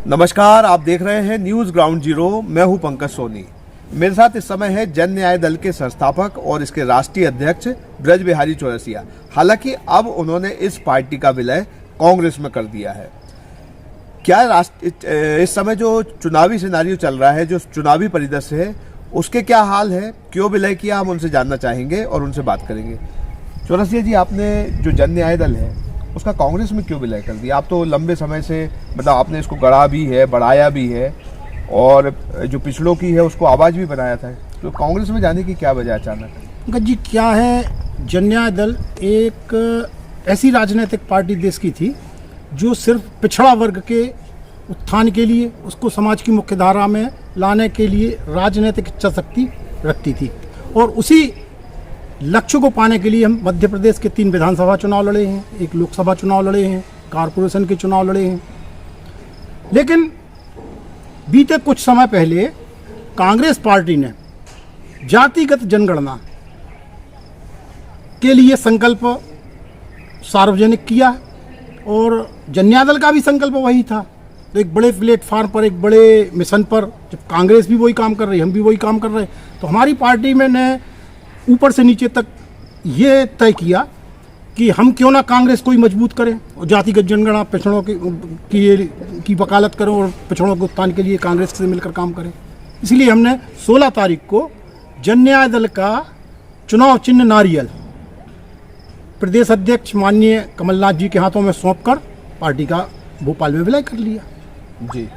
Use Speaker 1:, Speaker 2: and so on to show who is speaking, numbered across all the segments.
Speaker 1: नमस्कार, आप देख रहे हैं न्यूज ग्राउंड जीरो। मैं हूं पंकज सोनी। मेरे साथ इस समय है जन न्याय दल के संस्थापक और इसके राष्ट्रीय अध्यक्ष ब्रज बिहारी चौरसिया। हालांकि अब उन्होंने इस पार्टी का विलय कांग्रेस में कर दिया है। क्या इस समय जो चुनावी सिनारियो चल रहा है, जो चुनावी परिदृश्य है, उसके क्या हाल है, क्यों विलय किया, हम उनसे जानना चाहेंगे और उनसे बात करेंगे। चौरसिया जी, आपने जो जन न्याय दल है उसका कांग्रेस में क्यों विलय कर दिया? आप तो लंबे समय से मतलब आपने इसको गढ़ा भी है, बढ़ाया भी है और जो पिछड़ों की है उसको आवाज़ भी बनाया था, तो कांग्रेस में जाने की क्या वजह अचानक?
Speaker 2: जी, क्या है, जन न्याय दल एक ऐसी राजनीतिक पार्टी देश की थी जो सिर्फ पिछड़ा वर्ग के उत्थान के लिए, उसको समाज की मुख्य धारा में लाने के लिए राजनीतिक इच्छा शक्ति रखती थी। और उसी लक्ष्य को पाने के लिए हम मध्य प्रदेश के 3 विधानसभा चुनाव लड़े हैं, 1 लोकसभा चुनाव लड़े हैं, कारपोरेशन के चुनाव लड़े हैं। लेकिन बीते कुछ समय पहले कांग्रेस पार्टी ने जातिगत जनगणना के लिए संकल्प सार्वजनिक किया और जन न्याय दल का भी संकल्प वही था। तो एक बड़े प्लेटफार्म पर, एक बड़े मिशन पर, जब कांग्रेस भी वही काम कर रही, हम भी वही काम कर रहे, तो हमारी पार्टी में ने ऊपर से नीचे तक ये तय किया कि हम क्यों ना कांग्रेस को ही मजबूत करें और जातिगत जनगणना, पिछड़ों की वकालत करें और पिछड़ों के उत्थान के लिए कांग्रेस से मिलकर काम करें। इसलिए हमने 16 तारीख को जन न्याय दल का चुनाव चिन्ह नारियल प्रदेश अध्यक्ष माननीय कमलनाथ जी के हाथों में सौंपकर पार्टी का भोपाल में विलय कर लिया। जी,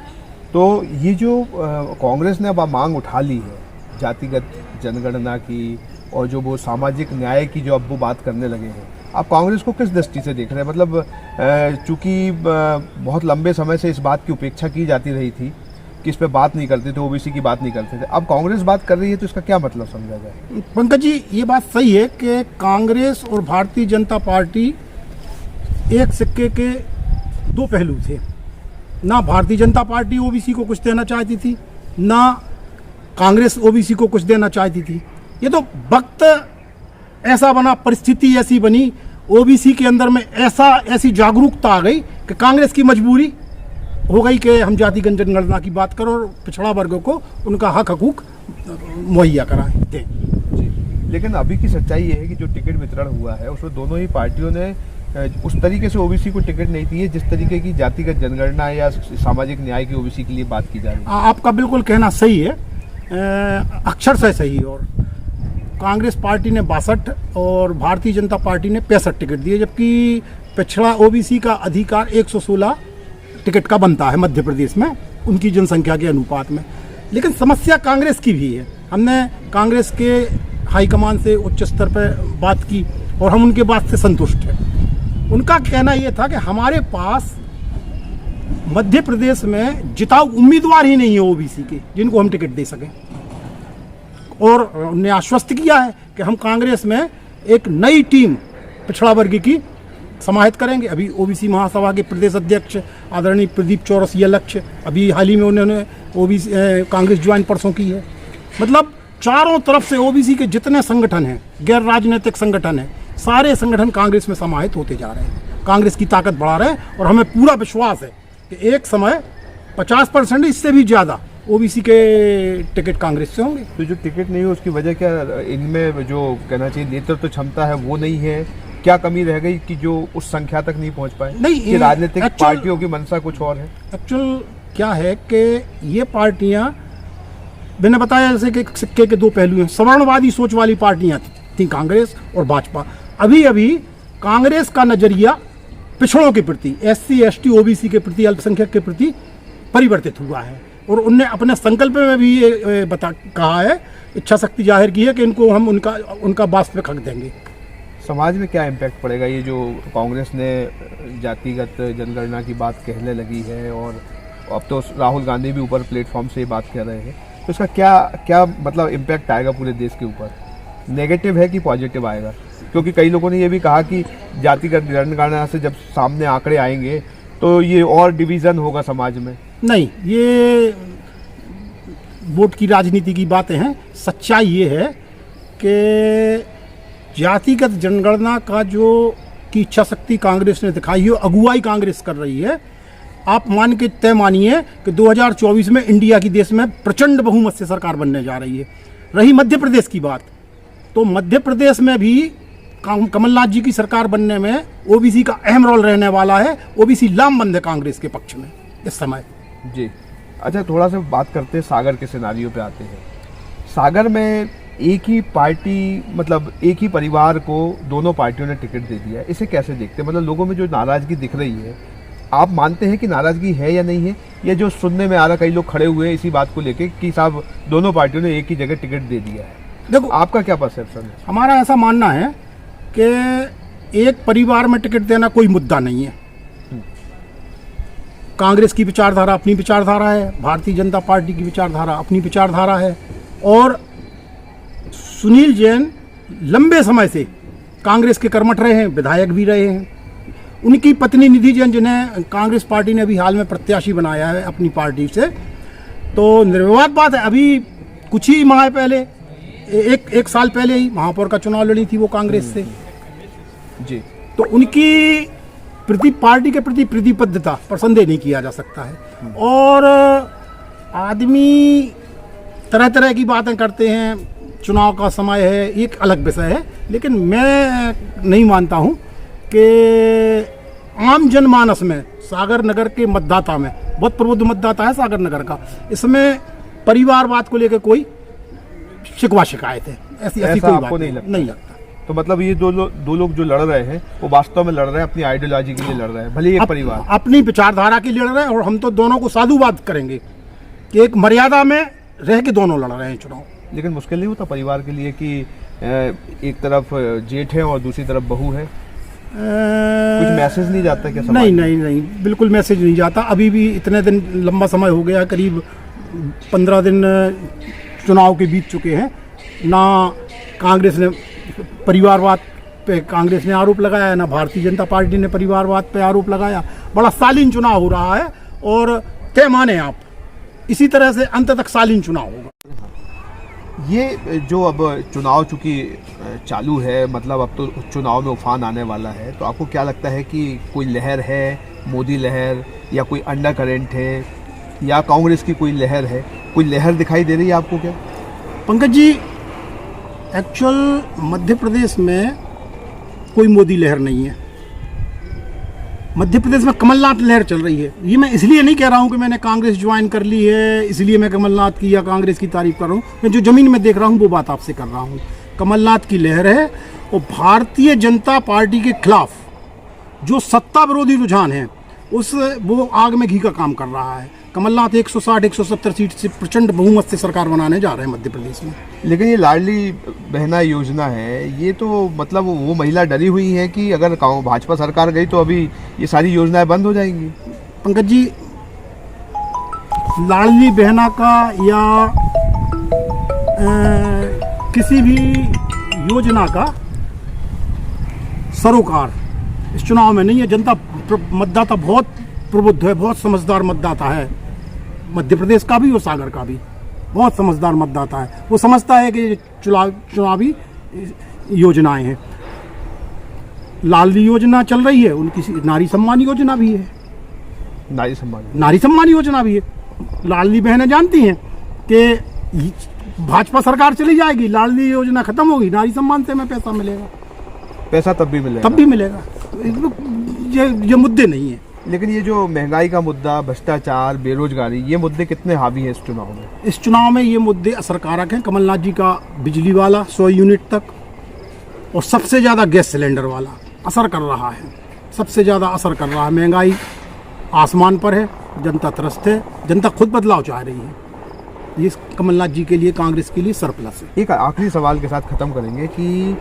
Speaker 1: तो ये जो कांग्रेस ने अब मांग उठा ली है जातिगत जनगणना की और जो वो सामाजिक न्याय की जो अब वो बात करने लगे हैं, आप कांग्रेस को किस दृष्टि से देख रहे हैं? मतलब चूंकि बहुत लंबे समय से इस बात की उपेक्षा की जाती रही थी कि इस पे बात नहीं करते थे, ओबीसी की बात नहीं करते थे, अब कांग्रेस बात कर रही है, तो इसका क्या मतलब समझा जाए?
Speaker 2: पंकज जी, ये बात सही है कि कांग्रेस और भारतीय जनता पार्टी एक सिक्के के 2 पहलू थे। ना भारतीय जनता पार्टी ओबीसी को कुछ देना चाहती थी, ना कांग्रेस ओबीसी को कुछ देना चाहती थी। ये तो वक्त ऐसा बना, परिस्थिति ऐसी बनी, ओबीसी के अंदर में ऐसी जागरूकता आ गई कि कांग्रेस की मजबूरी हो गई कि हम जातिगत जनगणना की बात करो और पिछड़ा वर्गों को उनका हक हकूक मुहैया कराएं दें।
Speaker 1: लेकिन अभी की सच्चाई ये है कि जो टिकट वितरण हुआ है उसमें दोनों ही पार्टियों ने उस तरीके से ओबीसी को टिकट नहीं दी है जिस तरीके की जातिगत जनगणना या सामाजिक न्याय की ओबीसी के लिए बात की जा रही है।
Speaker 2: आपका बिल्कुल कहना सही है, अक्षर से सही। और कांग्रेस पार्टी ने 62 और भारतीय जनता पार्टी ने 65 टिकट दिए, जबकि पिछड़ा ओबीसी का अधिकार 116 टिकट का बनता है मध्य प्रदेश में उनकी जनसंख्या के अनुपात में। लेकिन समस्या कांग्रेस की भी है। हमने कांग्रेस के हाईकमान से उच्च स्तर पर बात की और हम उनके बात से संतुष्ट हैं। उनका कहना यह था कि हमारे पास मध्य प्रदेश में जिताऊ उम्मीदवार ही नहीं है ओबीसी के जिनको हम टिकट दे सकें। और उन्हें आश्वस्त किया है कि हम कांग्रेस में एक नई टीम पिछड़ा वर्ग की समाहित करेंगे। अभी ओबीसी महासभा के प्रदेश अध्यक्ष आदरणीय प्रदीप चौरसिया लक्ष्य, अभी हाल ही में उन्होंने ओबीसी कांग्रेस ज्वाइन परसों की है। मतलब चारों तरफ से ओबीसी के जितने संगठन हैं, गैर राजनीतिक संगठन हैं, सारे संगठन कांग्रेस में समाहित होते जा रहे हैं, कांग्रेस की ताकत बढ़ा रहे हैं। और हमें पूरा विश्वास है कि एक समय 50% इससे भी ज़्यादा ओबीसी के टिकट कांग्रेस से होंगे।
Speaker 1: तो जो टिकट नहीं है उसकी वजह क्या? इनमें जो कहना चाहिए नेतृत्व क्षमता है वो नहीं है, क्या कमी रह गई कि जो उस संख्या तक नहीं पहुंच पाए?
Speaker 2: नहीं,
Speaker 1: कि राजनीतिक पार्टियों की मंशा कुछ और है।
Speaker 2: एक्चुअल क्या है कि ये पार्टियां, मैंने बताया जैसे कि सिक्के के 2 पहलू हैं। सवर्णवादी सोच वाली पार्टियां थी कांग्रेस और भाजपा। अभी अभी कांग्रेस का नजरिया पिछड़ों के प्रति, SC ST OBC के प्रति, अल्पसंख्यक के प्रति परिवर्तित हुआ है। और उनने अपने संकल्प में भी ये कहा है, इच्छा शक्ति जाहिर की है कि इनको हम उनका वास्तविक हक देंगे।
Speaker 1: समाज में क्या इम्पैक्ट पड़ेगा ये जो कांग्रेस ने जातिगत जनगणना की बात कहने लगी है और अब तो राहुल गांधी भी ऊपर प्लेटफॉर्म से ये बात कह रहे हैं, तो इसका क्या मतलब इम्पैक्ट आएगा पूरे देश के ऊपर? नेगेटिव है कि पॉजिटिव आएगा? क्योंकि कई लोगों ने ये भी कहा कि जातिगत जनगणना से जब सामने आंकड़े आएंगे तो ये और डिवीज़न होगा समाज में।
Speaker 2: नहीं, ये वोट की राजनीति की बातें हैं। सच्चाई ये है कि जातिगत जनगणना का जो की इच्छा शक्ति कांग्रेस ने दिखाई है, अगुवाई कांग्रेस कर रही है। आप मान के तय मानिए कि 2024 में इंडिया की देश में प्रचंड बहुमत से सरकार बनने जा रही है। रही मध्य प्रदेश की बात, तो मध्य प्रदेश में भी कमलनाथ जी की सरकार बनने में ओबीसी का अहम रोल रहने वाला है। ओबीसी लामबंद है कांग्रेस के पक्ष में इस समय।
Speaker 1: जी, अच्छा, थोड़ा सा बात करते हैं सागर के सिनारियों पे आते हैं। सागर में एक ही पार्टी, मतलब एक ही परिवार को दोनों पार्टियों ने टिकट दे दिया, इसे कैसे देखते हैं? मतलब लोगों में जो नाराजगी दिख रही है, आप मानते हैं कि नाराजगी है या नहीं है? या जो सुनने में आ रहा, कई लोग खड़े हुए हैं इसी बात को लेके कि साहब दोनों पार्टियों ने एक ही जगह टिकट दे दिया है? देखो, आपका क्या परसेप्शन है?
Speaker 2: हमारा ऐसा मानना है कि एक परिवार में टिकट देना कोई मुद्दा नहीं है। कांग्रेस की विचारधारा अपनी विचारधारा है, भारतीय जनता पार्टी की विचारधारा अपनी विचारधारा है, और सुनील जैन लंबे समय से कांग्रेस के कर्मठ रहे हैं, विधायक भी रहे हैं। उनकी पत्नी निधि जैन, जिन्हें कांग्रेस पार्टी ने अभी हाल में प्रत्याशी बनाया है अपनी पार्टी से, तो निर्विवाद बात है, अभी कुछ ही माह पहले, एक साल पहले ही महापौर का चुनाव लड़ी थी वो कांग्रेस से
Speaker 1: जी।
Speaker 2: तो उनकी प्रति पार्टी के प्रति प्रतिबद्धता पर संदेह नहीं किया जा सकता है। और आदमी तरह तरह की बातें करते हैं, चुनाव का समय है, एक अलग विषय है, लेकिन मैं नहीं मानता हूं कि आम जनमानस में, सागर नगर के मतदाता में, बहुत प्रबुद्ध मतदाता है सागर नगर का, इसमें परिवारवाद को लेकर कोई शिकवा शिकायत है, ऐसी कोई बात नहीं लगता।
Speaker 1: तो मतलब ये दो लोग जो लड़ रहे हैं वो वास्तव में लड़ रहे हैं अपनी आइडियोलॉजी के लिए लड़ रहे हैं, भले एक परिवार
Speaker 2: अपनी विचारधारा के लिए लड़ रहे हैं। और हम तो दोनों को साधुवाद करेंगे कि एक मर्यादा में रह के दोनों लड़ रहे हैं चुनाव।
Speaker 1: लेकिन मुश्किल नहीं होता परिवार के लिए कि एक तरफ जेठ है और दूसरी तरफ बहू है? कुछ मैसेज नहीं जाता क्या?
Speaker 2: नहीं, बिल्कुल मैसेज नहीं जाता। अभी भी इतने दिन, लंबा समय हो गया, करीब 15 दिन चुनाव के बीत चुके हैं, ना कांग्रेस ने परिवारवाद पे कांग्रेस ने आरोप लगाया, ना भारतीय जनता पार्टी ने परिवारवाद पे आरोप लगाया। बड़ा शालीन चुनाव हो रहा है, और तय माने आप, इसी तरह से अंत तक शालीन चुनाव होगा।
Speaker 1: ये जो अब चुनाव चूंकि चालू है, मतलब अब तो चुनाव में उफान आने वाला है, तो आपको क्या लगता है कि कोई लहर है, मोदी लहर, या कोई अंडर करेंट है, या कांग्रेस की कोई लहर है? कोई लहर दिखाई दे रही है आपको क्या?
Speaker 2: पंकज जी, एक्चुअल मध्य प्रदेश में कोई मोदी लहर नहीं है। मध्य प्रदेश में कमलनाथ लहर चल रही है। ये मैं इसलिए नहीं कह रहा हूँ कि मैंने कांग्रेस ज्वाइन कर ली है, इसलिए मैं कमलनाथ की या कांग्रेस की तारीफ कर रहा हूँ। मैं जो जमीन में देख रहा हूँ वो बात आपसे कर रहा हूँ। कमलनाथ की लहर है, और भारतीय जनता पार्टी के खिलाफ जो सत्ता विरोधी रुझान है, वो आग में घी का काम कर रहा है। कमलनाथ 160-170 सीट से प्रचंड बहुमत से सरकार बनाने जा रहे हैं मध्य प्रदेश में।
Speaker 1: लेकिन ये लाडली बहना योजना है, ये तो मतलब वो महिला डरी हुई है कि अगर भाजपा सरकार गई तो अभी ये सारी योजनाएं बंद हो जाएंगी।
Speaker 2: पंकज जी, लाडली बहना का या किसी भी योजना का सरोकार इस चुनाव में नहीं है। जनता, मतदाता बहुत प्रबुद्ध है, बहुत समझदार मतदाता है, मध्य प्रदेश का भी और सागर का भी बहुत समझदार मतदाता है। वो समझता है कि चुनावी योजनाएं हैं। लाडली योजना चल रही है, उनकी नारी सम्मान योजना भी है।
Speaker 1: नारी
Speaker 2: सम्मान योजना भी है। लाडली बहनें जानती हैं कि भाजपा सरकार चली जाएगी, लाडली योजना खत्म होगी, नारी सम्मान से हमें पैसा मिलेगा।
Speaker 1: पैसा तब भी मिलेगा।
Speaker 2: ये मुद्दे नहीं है।
Speaker 1: लेकिन ये जो महंगाई का मुद्दा, भ्रष्टाचार, बेरोजगारी, ये मुद्दे कितने हावी हैं इस चुनाव में?
Speaker 2: इस चुनाव में ये मुद्दे असरकारक हैं। कमलनाथ जी का बिजली वाला 100 यूनिट तक, और सबसे ज़्यादा गैस सिलेंडर वाला असर कर रहा है, सबसे ज़्यादा असर कर रहा है। महंगाई आसमान पर है, जनता त्रस्त है, जनता खुद बदलाव चाह रही है। ये कमलनाथ जी के लिए, कांग्रेस के लिए सरप्लस है।
Speaker 1: एक आखिरी सवाल के साथ ख़त्म करेंगे कि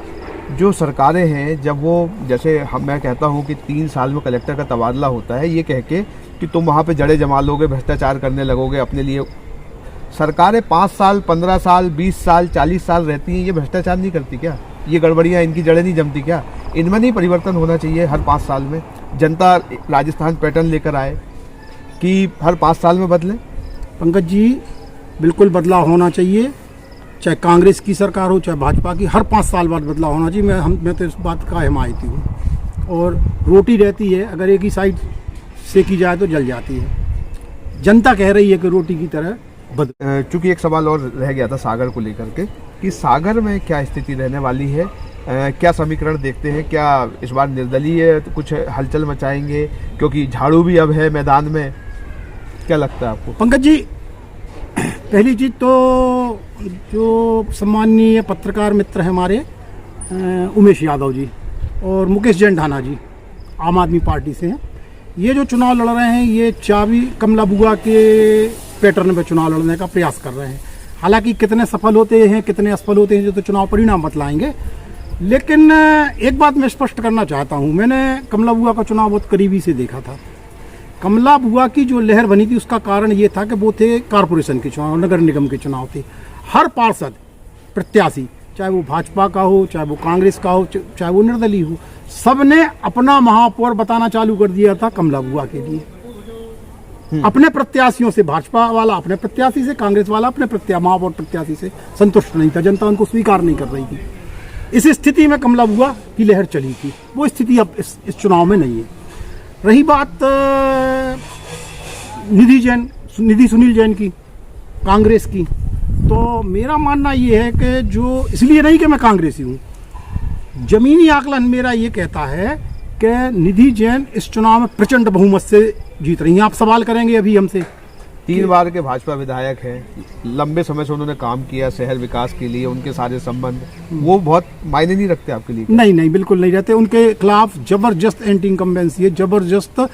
Speaker 1: जो सरकारें हैं, जब वो, जैसे मैं कहता हूँ कि 3 साल में कलेक्टर का तबादला होता है, ये कह के कि तुम वहाँ पे जड़े जमा लोगे, भ्रष्टाचार करने लगोगे अपने लिए, सरकारें 5 साल, 15 साल, 20 साल, 40 साल रहती हैं, ये भ्रष्टाचार नहीं करती क्या? ये गड़बड़ियाँ, इनकी जड़ें नहीं जमती क्या? इनमें नहीं परिवर्तन होना चाहिए हर 5 साल में? जनता राजस्थान पैटर्न लेकर आए कि हर 5 साल में बदले?
Speaker 2: पंकज जी, बिल्कुल बदलाव होना चाहिए, चाहे कांग्रेस की सरकार हो चाहे भाजपा की, हर 5 साल बाद बदलाव होना चाहिए। मैं तो इस बात का हिमायती हूँ। और रोटी रहती है, अगर एक ही साइड सेकी जाए तो जल जाती है। जनता कह रही है कि रोटी की तरह बद।
Speaker 1: चूंकि एक सवाल और रह गया था सागर को लेकर के कि सागर में क्या स्थिति रहने वाली है, क्या समीकरण देखते हैं, क्या इस बार निर्दलीय कुछ हलचल मचाएंगे, क्योंकि झाड़ू भी अब है मैदान में, क्या लगता है आपको?
Speaker 2: पंकज जी, पहली चीज तो जो सम्माननीय पत्रकार मित्र हैं हमारे उमेश यादव जी और मुकेश जैन ढाना जी आम आदमी पार्टी से हैं, ये जो चुनाव लड़ रहे हैं ये चाबी कमला बुआ के पैटर्न पे चुनाव लड़ने का प्रयास कर रहे हैं। हालांकि कितने सफल होते हैं कितने असफल होते हैं जो तो चुनाव परिणाम बतलाएंगे, लेकिन एक बात मैं स्पष्ट करना चाहता हूं, मैंने कमला बुआ का चुनाव बहुत करीबी से देखा था। कमला बुआ की जो लहर बनी थी उसका कारण ये था कि वो थे कारपोरेशन के चुनाव, नगर निगम के चुनाव थे। हर पार्षद प्रत्याशी, चाहे वो भाजपा का हो, चाहे वो कांग्रेस का हो, चाहे वो निर्दलीय हो, सबने अपना महापौर बताना चालू कर दिया था कमला बुआ के लिए। अपने प्रत्याशियों से, भाजपा वाला अपने प्रत्याशी से, कांग्रेस वाला अपने महापौर प्रत्याशी से संतुष्ट नहीं था, जनता उनको स्वीकार नहीं कर रही थी। इस स्थिति में कमला बुआ की लहर चली थी, वो स्थिति अब इस चुनाव में नहीं है। रही बात निधि सुनील जैन की, कांग्रेस की, तो मेरा मानना ये है कि जो, इसलिए नहीं कि मैं कांग्रेसी हूँ, जमीनी आकलन मेरा ये कहता है कि निधि जैन इस चुनाव में प्रचंड बहुमत से जीत रही हैं। आप सवाल करेंगे अभी हमसे,
Speaker 1: 3 बार के भाजपा विधायक हैं, लंबे समय से उन्होंने काम किया शहर विकास के लिए, उनके सारे संबंध वो बहुत मायने नहीं रखते आपके लिए?
Speaker 2: नहीं, बिल्कुल नहीं रहते। उनके खिलाफ जबरदस्त एंटी इनकम्बेंसी है, जबरदस्त।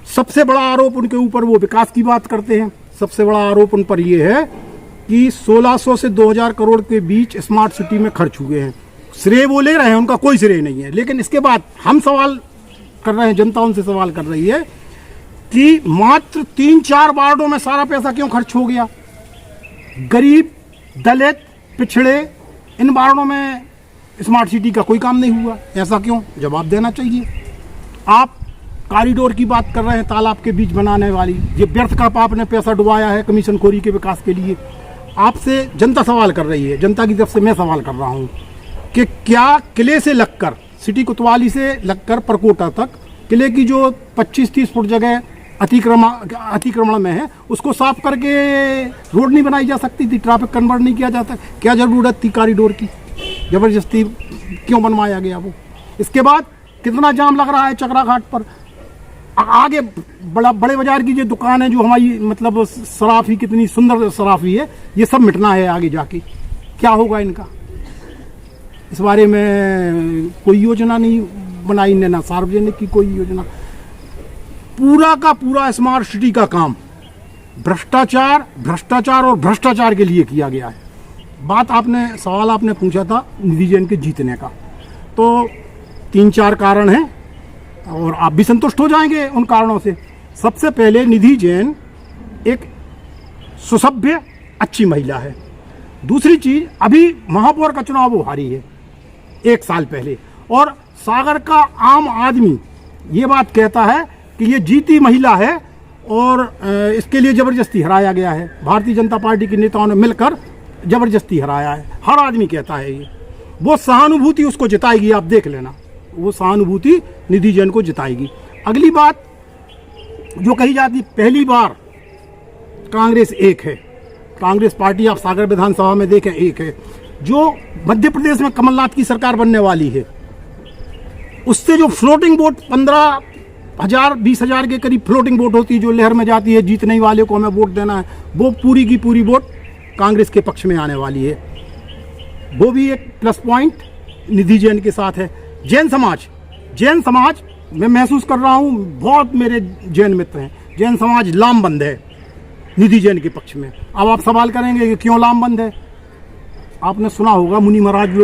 Speaker 2: सबसे बड़ा आरोप उनके ऊपर, वो विकास की बात करते हैं, सबसे बड़ा आरोप उन पर यह है कि 1600 से 2000 करोड़ के बीच स्मार्ट सिटी में खर्च हुए हैं। श्रेय वो ले रहे हैं, उनका कोई श्रेय नहीं है। लेकिन इसके बाद हम सवाल कर रहे हैं, जनता उनसे सवाल कर रही है कि मात्र 3-4 वार्डों में सारा पैसा क्यों खर्च हो गया? गरीब, दलित, पिछड़े, इन वार्डों में स्मार्ट सिटी का कोई काम नहीं हुआ, ऐसा क्यों? जवाब देना चाहिए। आप कॉरिडोर की बात कर रहे हैं, तालाब के बीच बनाने वाली, ये व्यर्थ का आपने पैसा डुबाया है कमीशनखोरी के विकास के लिए। आपसे जनता सवाल कर रही है, जनता की तरफ से मैं सवाल कर रहा हूं कि क्या किले से लगकर, सिटी कोतवाली से लगकर परकोटा तक, किले की जो 25-30 फुट जगह अतिक्रमण में है, उसको साफ करके रोड नहीं बनाई जा सकती थी, ट्रैफिक कन्वर्ट नहीं किया जाता? क्या जरूरत थी कॉरिडोर की? जबरदस्ती क्यों बनवाया गया वो? इसके बाद कितना जाम लग रहा है चकरा घाट पर। आगे बड़े बाजार की जो दुकान है, जो हमारी मतलब सराफी, कितनी सुंदर सराफी है, ये सब मिटना है आगे जाके। क्या होगा इनका? इस बारे में कोई योजना नहीं बनाई ने, ना सार्वजनिक की कोई योजना। पूरा का पूरा स्मार्ट सिटी का काम भ्रष्टाचार और भ्रष्टाचार के लिए किया गया है। सवाल आपने पूछा था निधि जैन के जीतने का, तो 3-4 कारण हैं और आप भी संतुष्ट हो जाएंगे उन कारणों से। सबसे पहले, निधि जैन एक सुसभ्य अच्छी महिला है। दूसरी चीज, अभी महापौर का चुनाव वो हारी है 1 साल पहले, और सागर का आम आदमी ये बात कहता है कि ये जीती महिला है और इसके लिए जबरदस्ती हराया गया है। भारतीय जनता पार्टी के नेताओं ने मिलकर जबरदस्ती हराया है, हर आदमी कहता है ये। वो सहानुभूति उसको जिताएगी, आप देख लेना, वो सहानुभूति निधि जैन को जिताएगी। अगली बात जो कही जाती, पहली बार कांग्रेस एक है, कांग्रेस पार्टी आप सागर विधानसभा में देखें एक है। जो मध्य प्रदेश में कमलनाथ की सरकार बनने वाली है, उससे जो फ्लोटिंग वोट 15,000-20,000 के करीब फ्लोटिंग वोट होती है, जो लहर में जाती है, जीतने वाले को हमें वोट देना है, वो पूरी की पूरी वोट कांग्रेस के पक्ष में आने वाली है। वो भी एक प्लस पॉइंट निधि जैन के साथ है। जैन समाज मैं महसूस कर रहा हूँ, बहुत मेरे जैन मित्र हैं, जैन समाज लामबंद है निधि जैन के पक्ष में। अब आप सवाल करेंगे कि क्यों लामबंद है? आपने सुना होगा मुनि महाराज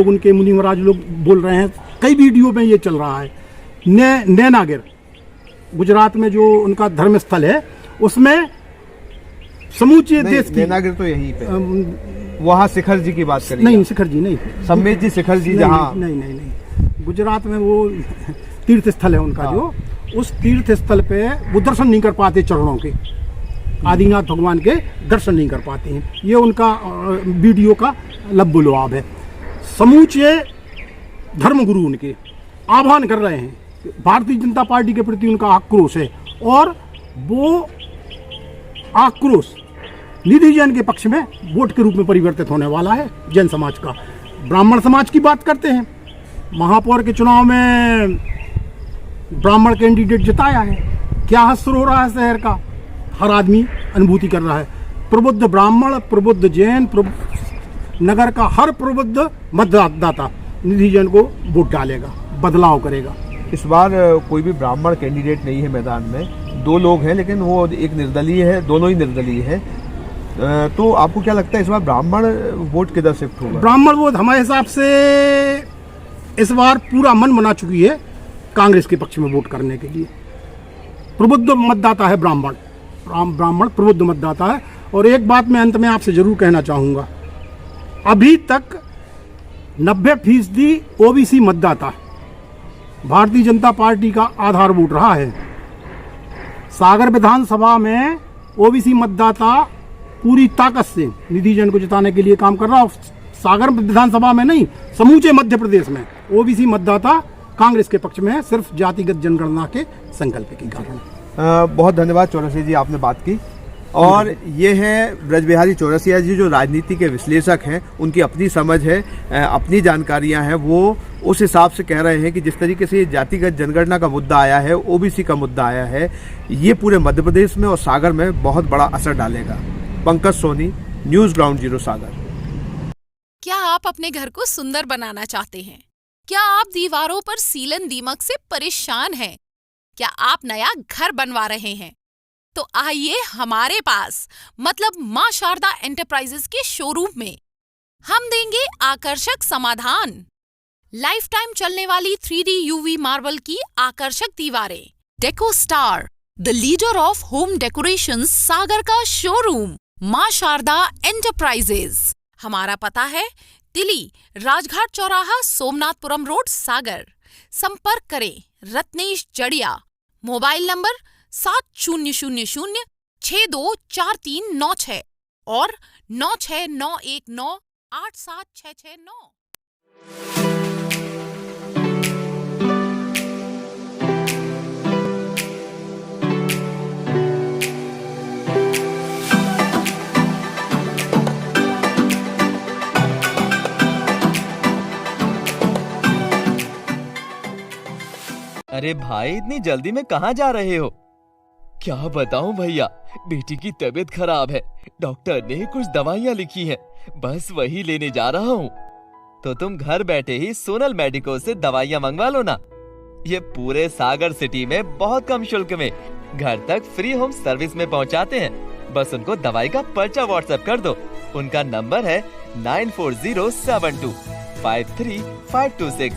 Speaker 2: लोग बोल रहे हैं, कई वीडियो में ये चल रहा है। नैनागिर गुजरात में जो उनका धर्म स्थल है, उसमें समूचे देश की,
Speaker 1: नैनागिर तो यहीं पे, वहाँ शिखर जी की बात करें?
Speaker 2: नहीं, शिखर जी नहीं,
Speaker 1: सम्मेत जी शिखर जी, जहाँ
Speaker 2: नहीं, गुजरात में वो तीर्थ स्थल है उनका। जो उस तीर्थ स्थल पे वो दर्शन नहीं कर पाते, चरणों के, आदिनाथ भगवान के दर्शन नहीं कर पाते हैं। ये उनका वीडियो का लब्बुलुआब है। समूचे धर्मगुरु उनके आह्वान कर रहे हैं भारतीय जनता पार्टी के प्रति उनका आक्रोश है और वो आक्रोश निधि जैन के पक्ष में वोट के रूप में परिवर्तित होने वाला है जैन समाज का। ब्राह्मण समाज की बात करते हैं, महापौर के चुनाव में ब्राह्मण कैंडिडेट जिताया है, क्या हश्र हो रहा है शहर का, हर आदमी अनुभूति कर रहा है। प्रबुद्ध ब्राह्मण, प्रबुद्ध जैन, नगर का हर प्रबुद्ध मतदाता निधि जैन को वोट डालेगा, बदलाव करेगा।
Speaker 1: इस बार कोई भी ब्राह्मण कैंडिडेट नहीं है मैदान में, 2 लोग हैं लेकिन वो एक निर्दलीय है, दोनों ही निर्दलीय है। तो आपको क्या लगता है इस बार ब्राह्मण वोट किधर शिफ्ट होगा?
Speaker 2: ब्राह्मण वोट हमारे हिसाब से इस बार पूरा मन बना चुकी है कांग्रेस के पक्ष में वोट करने के लिए। प्रबुद्ध मतदाता है ब्राह्मण, ब्राह्मण प्रबुद्ध मतदाता है। और एक बात मैं अंत में आपसे जरूर कहना चाहूँगा, अभी तक 90% ओबीसी मतदाता भारतीय जनता पार्टी का आधार वोट रहा है। सागर विधानसभा में ओबीसी मतदाता पूरी ताकत से निधि जैन को जिताने के लिए काम कर रहा है। सागर विधानसभा में नहीं, समूचे मध्य प्रदेश में ओबीसी मतदाता कांग्रेस के पक्ष में है, सिर्फ जातिगत जनगणना के संकल्प के कारण।
Speaker 1: बहुत धन्यवाद चौरसिया जी, आपने बात की। और ये है ब्रजबिहारी चौरसिया जी, जो राजनीति के विश्लेषक हैं, उनकी अपनी समझ है, अपनी जानकारियां हैं। वो उस हिसाब से कह रहे हैं कि जिस तरीके से जातिगत जनगणना का मुद्दा आया है, ओबीसी का मुद्दा आया है, ये पूरे मध्य प्रदेश में और सागर में बहुत बड़ा असर डालेगा। Pankaj Soni, news ground zero, Sagar.
Speaker 3: क्या आप अपने घर को सुंदर बनाना चाहते हैं? क्या आप दीवारों पर सीलन दीमक से परेशान हैं? क्या आप नया घर बनवा रहे हैं? तो आइए हमारे पास, मतलब मां शारदा एंटरप्राइजेस के शोरूम में हम देंगे आकर्षक समाधान। लाइफ टाइम चलने वाली 3D UV मार्बल की आकर्षक दीवारें। Deco Star, the leader of home decoration, Sagar का शोरूम मां शारदा एंटरप्राइजेस। हमारा पता है तिली राजघाट चौराहा, सोमनाथपुरम रोड, सागर। संपर्क करें रत्नेश जड़िया। मोबाइल नंबर 7000624396 और 9691987669।
Speaker 4: अरे भाई, इतनी जल्दी में कहाँ जा रहे हो? क्या बताऊं भैया, बेटी की तबीयत खराब है, डॉक्टर ने कुछ दवाइयाँ लिखी हैं, बस वही लेने जा रहा हूँ। तो तुम घर बैठे ही सोनल मेडिको से दवाइयाँ मंगवा लो ना। ये पूरे सागर सिटी में बहुत कम शुल्क में घर तक फ्री होम सर्विस में पहुँचाते हैं। बस उनको दवाई का पर्चा व्हाट्सएप कर दो। उनका नंबर है 9407253526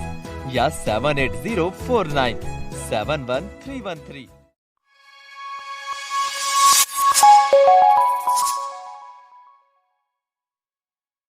Speaker 4: या 7804971313।